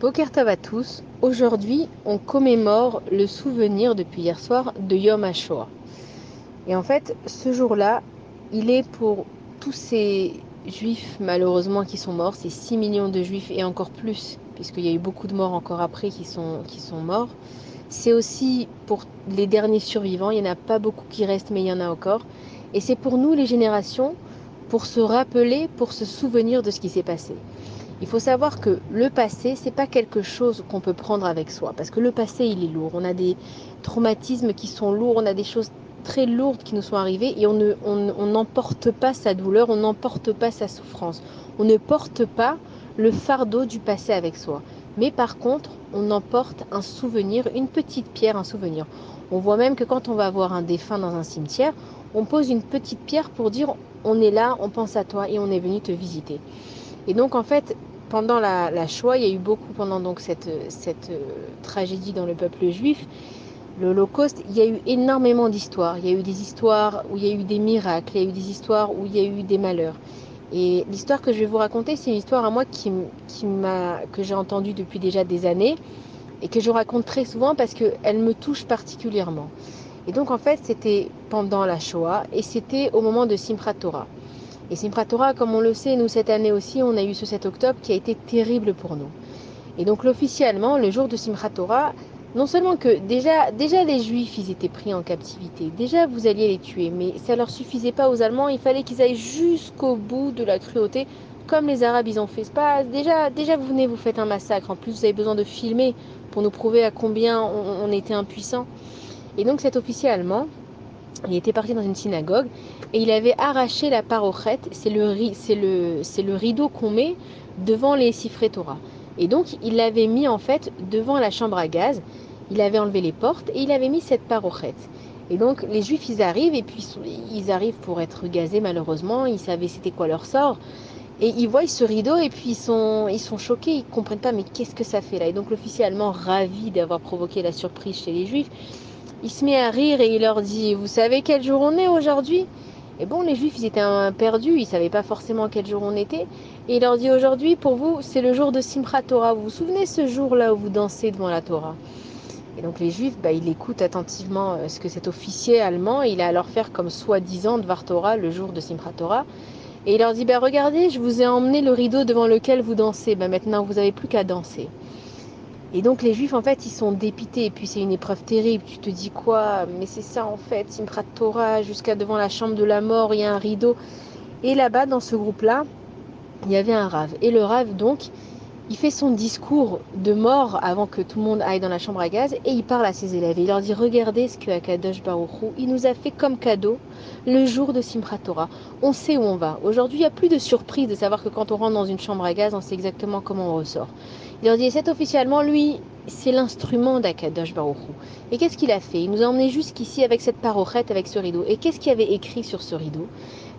Boker Tov à tous. Aujourd'hui, on commémore le souvenir depuis hier soir de Yom HaShoah. Et en fait, ce jour-là, il est pour tous ces juifs malheureusement qui sont morts, ces 6 millions de juifs et encore plus, puisqu'il y a eu beaucoup de morts encore après qui sont morts. C'est aussi pour les derniers survivants, il n'y en a pas beaucoup qui restent, mais il y en a encore. Et c'est pour nous les générations, pour se rappeler, pour se souvenir de ce qui s'est passé. Il faut savoir que le passé, c'est pas quelque chose qu'on peut prendre avec soi, parce que le passé, il est lourd. On a des traumatismes qui sont lourds, on a des choses très lourdes qui nous sont arrivées et on n'emporte pas sa douleur, on n'emporte pas sa souffrance. On ne porte pas le fardeau du passé avec soi. Mais par contre, on emporte un souvenir, une petite pierre, un souvenir. On voit même que quand on va voir un défunt dans un cimetière, on pose une petite pierre pour dire on est là, on pense à toi et on est venu te visiter. Et donc en fait, pendant la Shoah, il y a eu beaucoup, pendant donc cette tragédie dans le peuple juif, l'Holocauste, il y a eu énormément d'histoires. Il y a eu des histoires où il y a eu des miracles, il y a eu des histoires où il y a eu des malheurs. Et l'histoire que je vais vous raconter, c'est une histoire à moi que j'ai entendue depuis déjà des années et que je raconte très souvent parce qu'elle me touche particulièrement. Et donc en fait, c'était pendant la Shoah et c'était au moment de Simchat Torah. Et Simchat Torah, comme on le sait, nous cette année aussi, on a eu ce 7 octobre qui a été terrible pour nous. Et donc officiellement, le jour de Simchat Torah, non seulement que déjà les Juifs, ils étaient pris en captivité, déjà vous alliez les tuer, mais ça leur suffisait pas aux Allemands, il fallait qu'ils aillent jusqu'au bout de la cruauté, comme les Arabes ils ont fait. C'est pas, déjà vous venez, vous faites un massacre, en plus vous avez besoin de filmer pour nous prouver à combien on était impuissants. Et donc cet officier allemand, il était parti dans une synagogue et il avait arraché la parochette, c'est le rideau qu'on met devant les siffrés Torah. Et donc il l'avait mis en fait devant la chambre à gaz, il avait enlevé les portes et il avait mis cette parochette. Et donc les juifs ils arrivent et puis ils arrivent pour être gazés malheureusement, ils savaient c'était quoi leur sort. Et ils voient ce rideau et puis ils sont choqués, ils ne comprennent pas mais qu'est-ce que ça fait là. Et donc l'officier allemand, ravi d'avoir provoqué la surprise chez les juifs, il se met à rire et il leur dit « Vous savez quel jour on est aujourd'hui ?» Et bon, les Juifs, ils étaient perdus, ils ne savaient pas forcément quel jour on était. Et il leur dit « Aujourd'hui, pour vous, c'est le jour de Simchat Torah. Vous vous souvenez ce jour-là où vous dansez devant la Torah ?» Et donc les Juifs, ils écoutent attentivement ce que cet officier allemand, il a à leur faire comme soi-disant Dvar Torah, le jour de Simchat Torah. Et il leur dit « Regardez, je vous ai emmené le rideau devant lequel vous dansez. Maintenant, vous n'avez plus qu'à danser. » Et donc les Juifs, en fait, ils sont dépités. Et puis c'est une épreuve terrible. Tu te dis quoi? Mais c'est ça, en fait, Simchat Torah, jusqu'à devant la chambre de la mort, il y a un rideau. Et là-bas, dans ce groupe-là, il y avait un rave. Et le rave, donc, il fait son discours de mort avant que tout le monde aille dans la chambre à gaz. Et il parle à ses élèves. Et il leur dit, regardez ce que Akadosh Baruch Hu, il nous a fait comme cadeau le jour de Simchat Torah. On sait où on va. Aujourd'hui, il n'y a plus de surprise de savoir que quand on rentre dans une chambre à gaz, on sait exactement comment on ressort. Il leur dit, cet officiellement, lui, c'est l'instrument d'Akadosh Baruch Hu. Et qu'est-ce qu'il a fait? Il nous a emmenés jusqu'ici avec cette parochette, avec ce rideau. Et qu'est-ce qu'il y avait écrit sur ce rideau?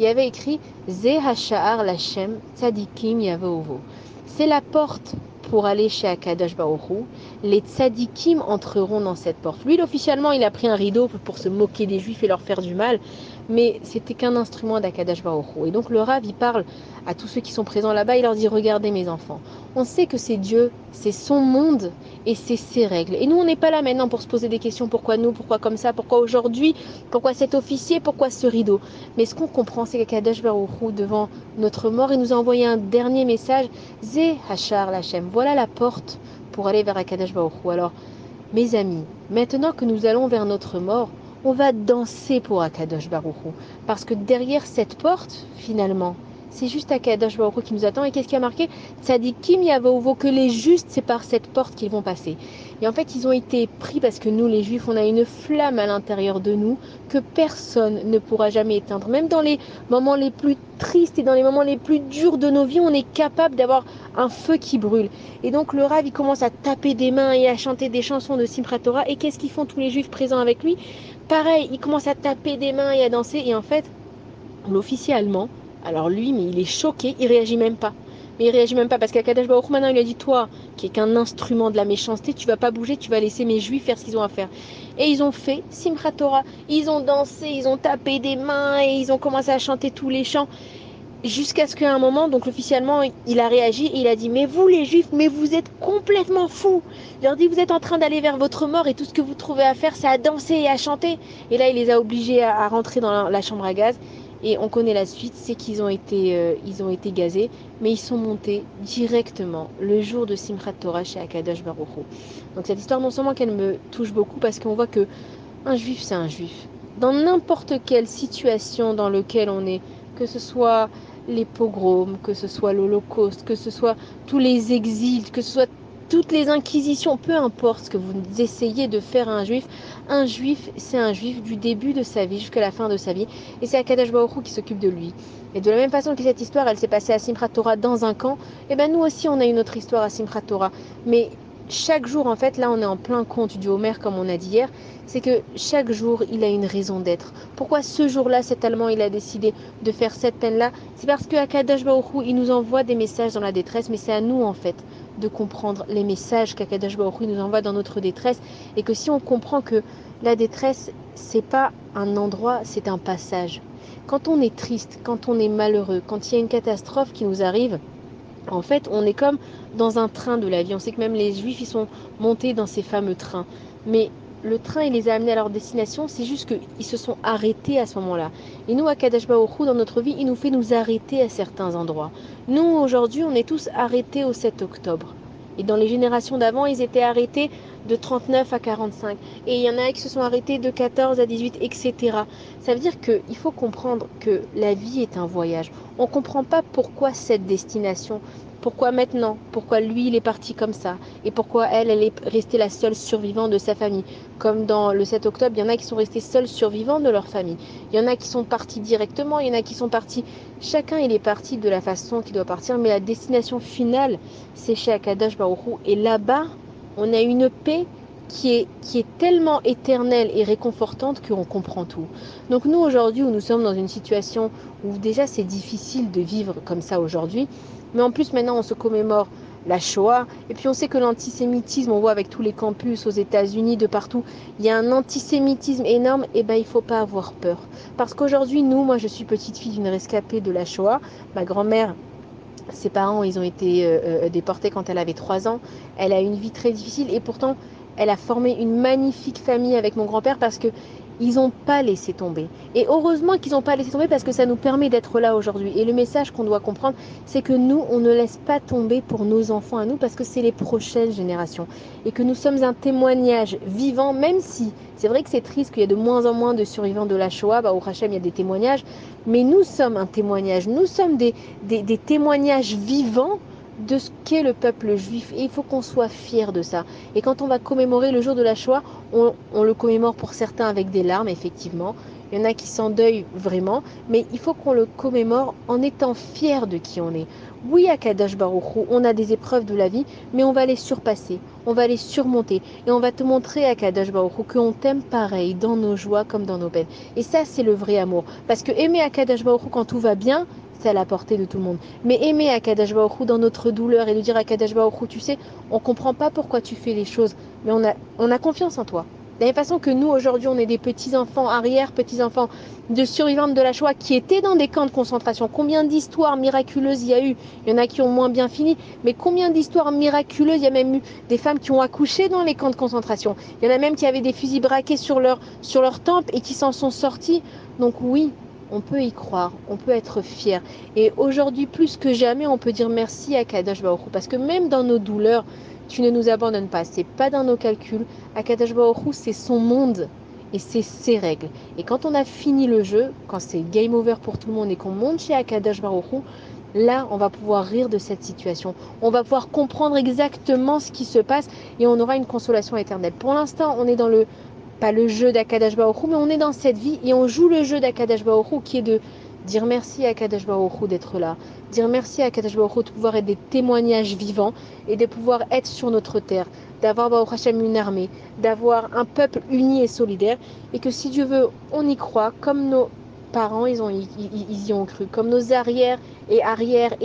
Il y avait écrit Ze Hasha'ar Lachem Tzadikim Yavovo. C'est la porte pour aller chez Akadosh Baruch Hu. Les tzadikim entreront dans cette porte. Lui, officiellement, il a pris un rideau pour se moquer des juifs et leur faire du mal, mais c'était qu'un instrument d'Akadosh Baruch Hu. Et donc le Rav, il parle à tous ceux qui sont présents là-bas, il leur dit, regardez mes enfants, on sait que c'est Dieu, c'est son monde et c'est ses règles. Et nous, on n'est pas là maintenant pour se poser des questions, pourquoi nous, pourquoi comme ça, pourquoi aujourd'hui, pourquoi cet officier, pourquoi ce rideau. Mais ce qu'on comprend, c'est qu'Akadosh Baruch Hu, devant notre mort, il nous a envoyé un dernier message, Ze Hachar Lachem, voilà la porte pour aller vers Akadosh Baruch Hu. Alors, mes amis, maintenant que nous allons vers notre mort, on va danser pour Akadosh Baruch Hu. Parce que derrière cette porte, finalement, c'est juste Akadosh Baruch Hu qui nous attend. Et qu'est-ce qui a marqué? Tzadikim Yavovo, que les justes, c'est par cette porte qu'ils vont passer. Et en fait, ils ont été pris parce que nous, les Juifs, on a une flamme à l'intérieur de nous que personne ne pourra jamais éteindre. Même dans les moments les plus tristes et dans les moments les plus durs de nos vies, on est capable d'avoir un feu qui brûle. Et donc le Rav, il commence à taper des mains et à chanter des chansons de Simchat Torah. Et qu'est-ce qu'ils font tous les Juifs présents avec lui? Pareil, il commence à taper des mains et à danser. Et en fait, l'officier allemand, alors lui, mais il est choqué, il réagit même pas. Mais il réagit même pas parce qu'Akadosh Baruch Hu, maintenant, il lui a dit, toi, qui est qu'un instrument de la méchanceté, tu vas pas bouger, tu vas laisser mes juifs faire ce qu'ils ont à faire. Et ils ont fait Simchat Torah, ils ont dansé, ils ont tapé des mains et ils ont commencé à chanter tous les chants. jusqu'à ce qu'à un moment, donc officiellement, il a réagi et il a dit mais vous les juifs, mais vous êtes complètement fous. Il leur dit vous êtes en train d'aller vers votre mort et tout ce que vous trouvez à faire c'est à danser et à chanter. Et là il les a obligés à rentrer dans la chambre à gaz. Et on connaît la suite, c'est ils ont été gazés, mais ils sont montés directement le jour de Simchat Torah chez Akadosh Baruch Hu. Donc cette histoire, non seulement qu'elle me touche beaucoup parce qu'on voit que un juif, c'est un juif. Dans n'importe quelle situation dans laquelle on est, que ce soit les pogroms, que ce soit l'Holocauste, que ce soit tous les exils, que ce soit toutes les inquisitions, peu importe ce que vous essayez de faire à un juif, c'est un juif du début de sa vie jusqu'à la fin de sa vie. Et c'est Akadosh Baruch Hu qui s'occupe de lui. Et de la même façon que cette histoire, elle s'est passée à Simchat Torah dans un camp, et bien nous aussi, on a une autre histoire à Simchat Torah. Mais chaque jour, en fait, là, on est en plein compte du Homer, comme on a dit hier, c'est que chaque jour, il a une raison d'être. Pourquoi ce jour-là, cet Allemand, il a décidé de faire cette peine-là? C'est parce que Akadosh Baruch Hu, il nous envoie des messages dans la détresse, mais c'est à nous, en fait, de comprendre les messages qu'Akadosh Baruch Hu nous envoie dans notre détresse, et que si on comprend que la détresse, c'est pas un endroit, c'est un passage. Quand on est triste, quand on est malheureux, quand il y a une catastrophe qui nous arrive, en fait, on est comme dans un train de la vie. On sait que même les Juifs, ils sont montés dans ces fameux trains. Mais le train, il les a amenés à leur destination. C'est juste qu'ils se sont arrêtés à ce moment-là. Et nous, à Kadesh Baruch Hu, dans notre vie, il nous fait nous arrêter à certains endroits. Nous, aujourd'hui, on est tous arrêtés au 7 octobre. Et dans les générations d'avant, ils étaient arrêtés de 39 à 45. Et il y en a qui se sont arrêtés de 14 à 18, etc. Ça veut dire qu'il faut comprendre que la vie est un voyage. On ne comprend pas pourquoi cette destination, pourquoi maintenant, pourquoi lui il est parti comme ça, et pourquoi elle est restée la seule survivante de sa famille. Comme dans le 7 octobre, il y en a qui sont restés seuls survivants de leur famille. Il y en a qui sont partis directement, il y en a qui sont partis. Chacun il est parti de la façon qu'il doit partir, mais la destination finale, c'est chez Akadosh Baruch Hu. Et là-bas, on a une paix qui est tellement éternelle et réconfortante qu'on comprend tout. Donc nous, aujourd'hui, où nous sommes dans une situation où déjà c'est difficile de vivre comme ça aujourd'hui, mais en plus maintenant on se commémore la Shoah, et puis on sait que l'antisémitisme, on voit avec tous les campus aux États-Unis, de partout, il y a un antisémitisme énorme, et ben il faut pas avoir peur. Parce qu'aujourd'hui, moi je suis petite fille d'une rescapée de la Shoah, ma grand-mère, ses parents, ils ont été déportés quand elle avait 3 ans. Elle a une vie très difficile et pourtant, elle a formé une magnifique famille avec mon grand-père parce que ils n'ont pas laissé tomber. Et heureusement qu'ils n'ont pas laissé tomber parce que ça nous permet d'être là aujourd'hui. Et le message qu'on doit comprendre, c'est que nous, on ne laisse pas tomber pour nos enfants à nous parce que c'est les prochaines générations. Et que nous sommes un témoignage vivant, même si c'est vrai que c'est triste qu'il y ait de moins en moins de survivants de la Shoah. Au Hachem, il y a des témoignages. Mais nous sommes un témoignage. Nous sommes des témoignages vivants de ce qu'est le peuple juif. Et il faut qu'on soit fiers de ça. Et quand on va commémorer le jour de la Shoah, on le commémore pour certains avec des larmes, effectivement. Il y en a qui s'endeuillent vraiment. Mais il faut qu'on le commémore en étant fiers de qui on est. Oui, à Kadosh Baruch Hu, on a des épreuves de la vie, mais on va les surpasser. On va les surmonter. Et on va te montrer à Kadosh Baruch Hu qu'on t'aime pareil dans nos joies comme dans nos peines. Et ça, c'est le vrai amour. Parce que aimer Akadosh Baruch Hu quand tout va bien, c'est à la portée de tout le monde. Mais aimer Akadosh Baruch Hu dans notre douleur et lui dire à Akadosh Baruch Hu, tu sais, on ne comprend pas pourquoi tu fais les choses, mais on a confiance en toi. De la même façon que nous, aujourd'hui, on est des petits-enfants, arrière-petits-enfants de survivantes de la Shoah qui étaient dans des camps de concentration. Combien d'histoires miraculeuses il y a eu? Il y en a qui ont moins bien fini, mais combien d'histoires miraculeuses? Il y a même eu des femmes qui ont accouché dans les camps de concentration. Il y en a même qui avaient des fusils braqués sur leur tempe et qui s'en sont sortis. Donc oui, on peut y croire, on peut être fier. Et aujourd'hui, plus que jamais, on peut dire merci à Kadosh Baruch Hu. Parce que même dans nos douleurs, tu ne nous abandonnes pas. C'est pas dans nos calculs. Akadosh Baruch Hu, c'est son monde et c'est ses règles. Et quand on a fini le jeu, quand c'est game over pour tout le monde et qu'on monte chez Akadosh Baruch Hu, là, on va pouvoir rire de cette situation. On va pouvoir comprendre exactement ce qui se passe et on aura une consolation éternelle. Pour l'instant, on est dans pas le jeu d'Akadosh Baruch Hu, mais on est dans cette vie et on joue le jeu d'Akadosh Baruch Hu qui est de dire merci à Akadosh Baruch Hu d'être là, dire merci à Akadosh Baruch Hu de pouvoir être des témoignages vivants et de pouvoir être sur notre terre, d'avoir Baruch Hashem une armée, d'avoir un peuple uni et solidaire et que si Dieu veut, on y croit comme nos parents, ils y ont cru, comme nos arrières et arrière,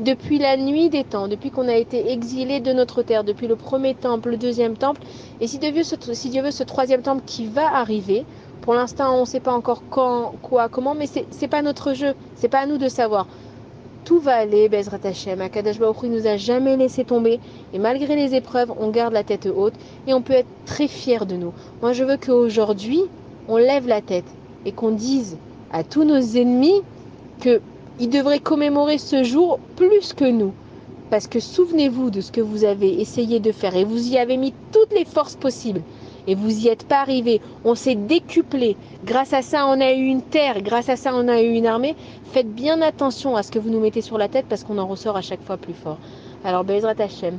depuis la nuit des temps, depuis qu'on a été exilés de notre terre, depuis le premier temple, le deuxième temple, et si Dieu veut ce troisième temple qui va arriver. Pour l'instant, on ne sait pas encore quand, quoi, comment, mais c'est pas notre jeu, c'est pas à nous de savoir. Tout va aller, Bezrat Hashem. Akadosh Baruch Hu, il nous a jamais laissé tomber. Et malgré les épreuves, on garde la tête haute et on peut être très fiers de nous. Moi, je veux qu'aujourd'hui, on lève la tête et qu'on dise à tous nos ennemis qu'ils devraient commémorer ce jour plus que nous. Parce que souvenez-vous de ce que vous avez essayé de faire et vous y avez mis toutes les forces possibles. Et vous n'y êtes pas arrivé. On s'est décuplé. Grâce à ça, on a eu une terre. Grâce à ça, on a eu une armée. Faites bien attention à ce que vous nous mettez sur la tête parce qu'on en ressort à chaque fois plus fort. Alors, Bezrat Hashem,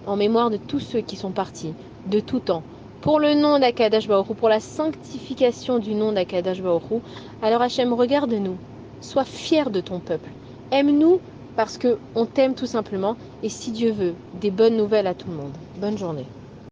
en mémoire de tous ceux qui sont partis, de tout temps, pour le nom d'Akadash Baruch Hu, pour la sanctification du nom d'Akadash Baruch Hu, alors Hashem, regarde-nous. Sois fier de ton peuple. Aime-nous parce qu'on t'aime tout simplement. Et si Dieu veut, des bonnes nouvelles à tout le monde. Bonne journée.